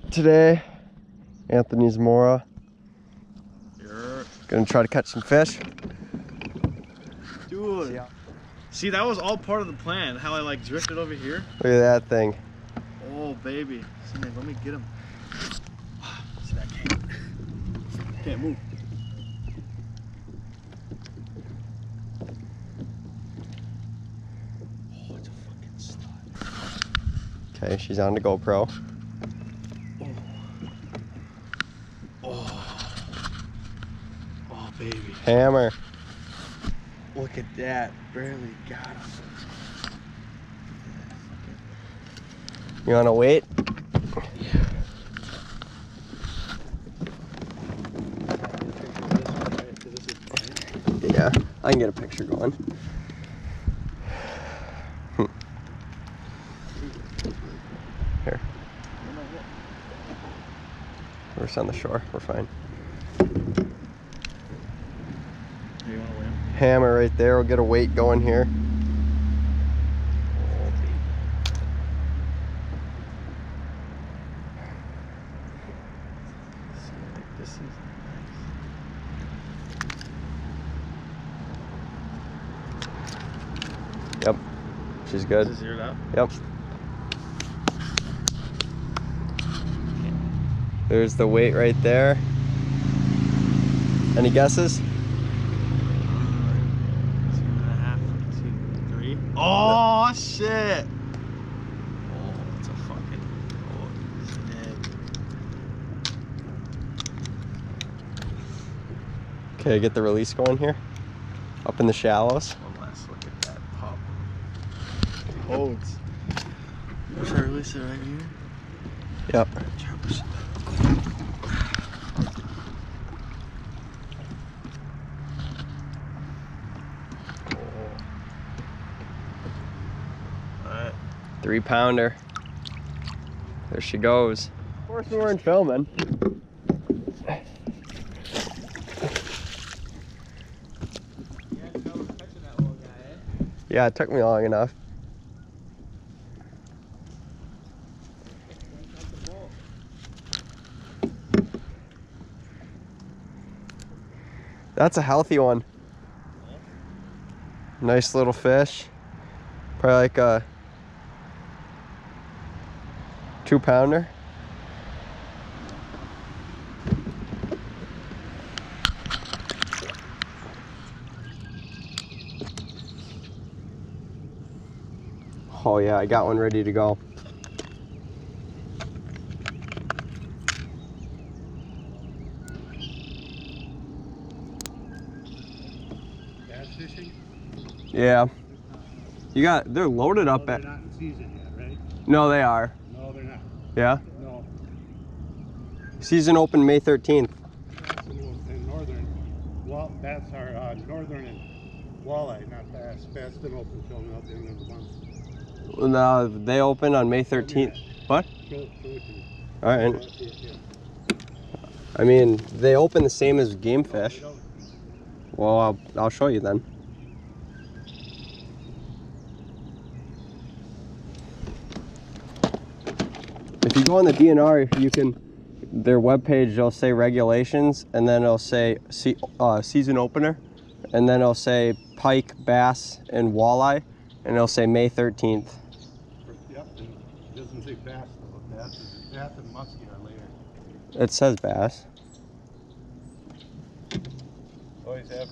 Today, Anthony Zamora. You're... Gonna try to catch some fish. Dude. See, that was all part of the plan. How I like drifted over here. Look at that thing. Oh, baby. See, let me get him. See that can't move. Oh, it's a fucking stud. Okay, she's on the GoPro. Oh, baby. Hammer. Look at that. Barely got him. You wanna wait? Yeah. Yeah, I can get a picture going. Here. We're just on the shore. We're fine. You wanna win? Hammer right there. We'll get a weight going here. This is nice. Yep. She's good. Is it zeroed out? Yep. There's the weight right there. Any guesses? 2.5, 2, 3. Oh shit! Oh, it's a fucking snag. Okay, get the release going here. Up in the shallows. One last look at that pop. Holds. Should I release it right here? Yep. Try to push it back. Alright. 3-pounder. There she goes. Of course we weren't filming. Yeah, it took me long enough. That's a healthy one. Nice little fish. Probably like a 2-pounder. Oh yeah, I got one ready to go. Bass fishing? Yeah. They're loaded up They're at. not in season yet, right? No, they are. No, they're not. Yeah. No. Season open May 13th. In northern, well, bass are northern and walleye, not bass. Bass didn't open until now at the end of the month. No, they open on May 13th. What? Show it to me. All right. Yeah, see it, yeah. I mean, they open the same as game No, fish. they don't. Well, I'll show you then. If you go on the DNR, you can, their webpage, they'll say regulations, and then it'll say season opener, and then it'll say pike, bass, and walleye, and it'll say May 13th. Yep, and it doesn't say bass though. Bass and muskie are later. It says bass. Always have.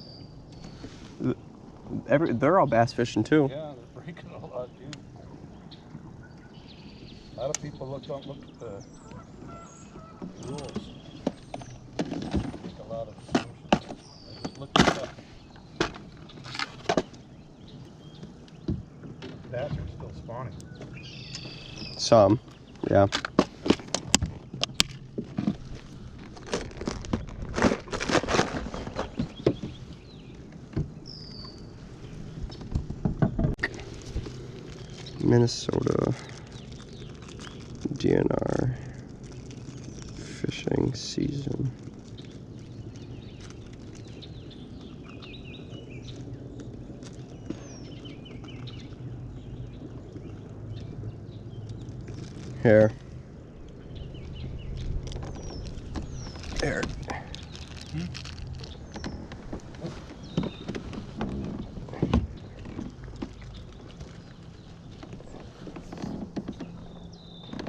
They're all bass fishing too. Yeah, they're breaking a lot too. A lot of people don't look at the rules. Make a lot of assumptions. They just look at stuff. Bass are still spawning. Some, yeah. Minnesota DNR fishing season. Here. There.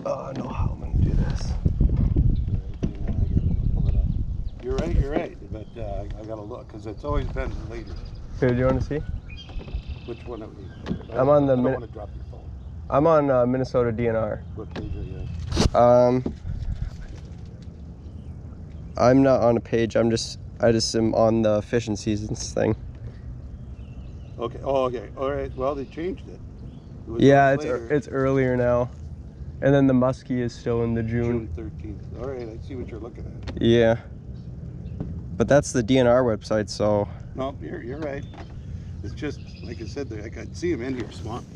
Oh, I know how I'm gonna do this. You're right, but I gotta look, because it's always been later. Here, do you want to see? Which one of you? I'm on the I don't want to drop your phone. I'm on Minnesota DNR. What page are you I'm not on a page. I just am on the fishing seasons thing. on? Okay. Oh, okay. All right. Well, they changed it. It was Yeah, always later. it's earlier now, and then the muskie is still in the June 13th. All right. I see what you're looking at. Yeah, but that's the DNR website, so. No, you're right. It's just like I said. I could see them in here swamped.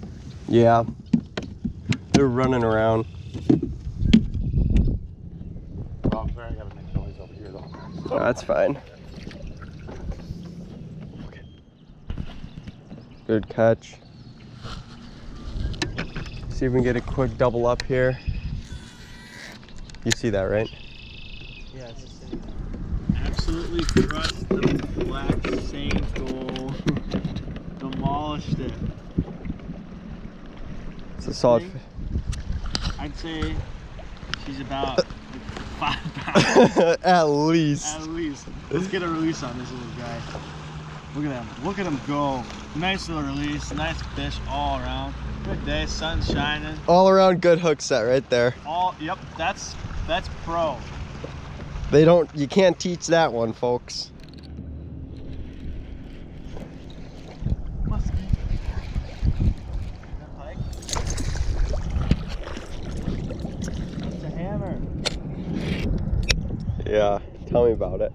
Yeah, they're running around. Well, I'm sorry. I gotta make noise over here though. Oh, that's fine. Good catch. See if we can get a quick double up here. You see that, right? Yes. Absolutely crushed the black Saint goal. Demolished it. It's a solid. I'd say she's about like 5 pounds. At least. At least. Let's get a release on this little guy. Look at him. Look at him go. Nice little release. Nice fish all around. Good day. Sun's shining. All around good hook set right there. Yep. That's pro. You can't teach that one, folks. Must be. That pike? That's a hammer. Yeah, tell me about it.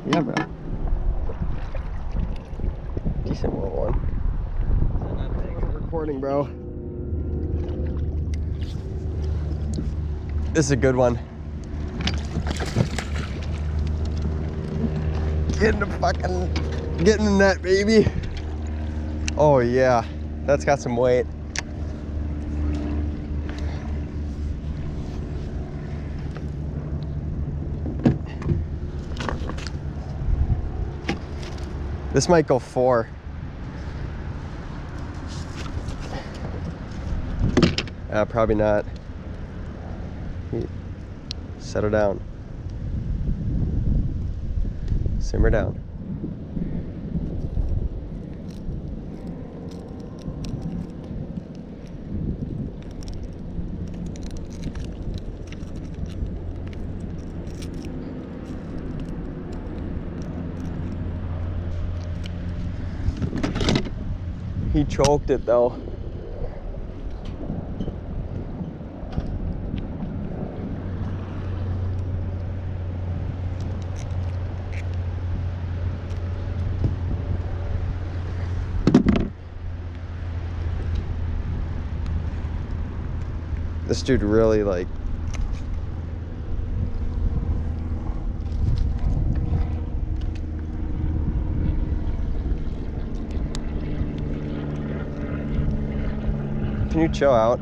Yeah, bro. Decent little one. Recording, bro. This is a good one. Get in the net, baby. Oh yeah, that's got some weight. This might go 4. Probably not. Settle down. Simmer down. He choked it though. This dude really like Can you chill out?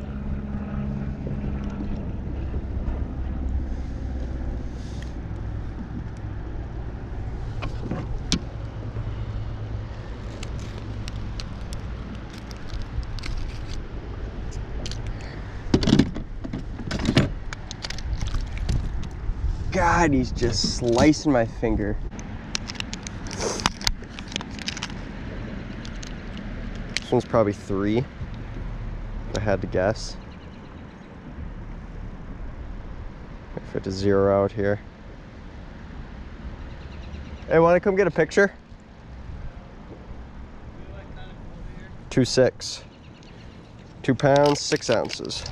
God, he's just slicing my finger. This one's probably 3, if I had to guess. If it to 0 out here. Hey, wanna come get a picture? 2.6. 2 pounds, 6 ounces.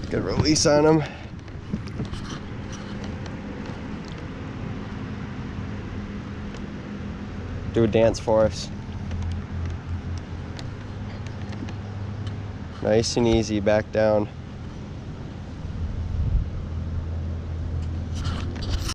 Good release on him. Do a dance for us. Nice and easy, back down.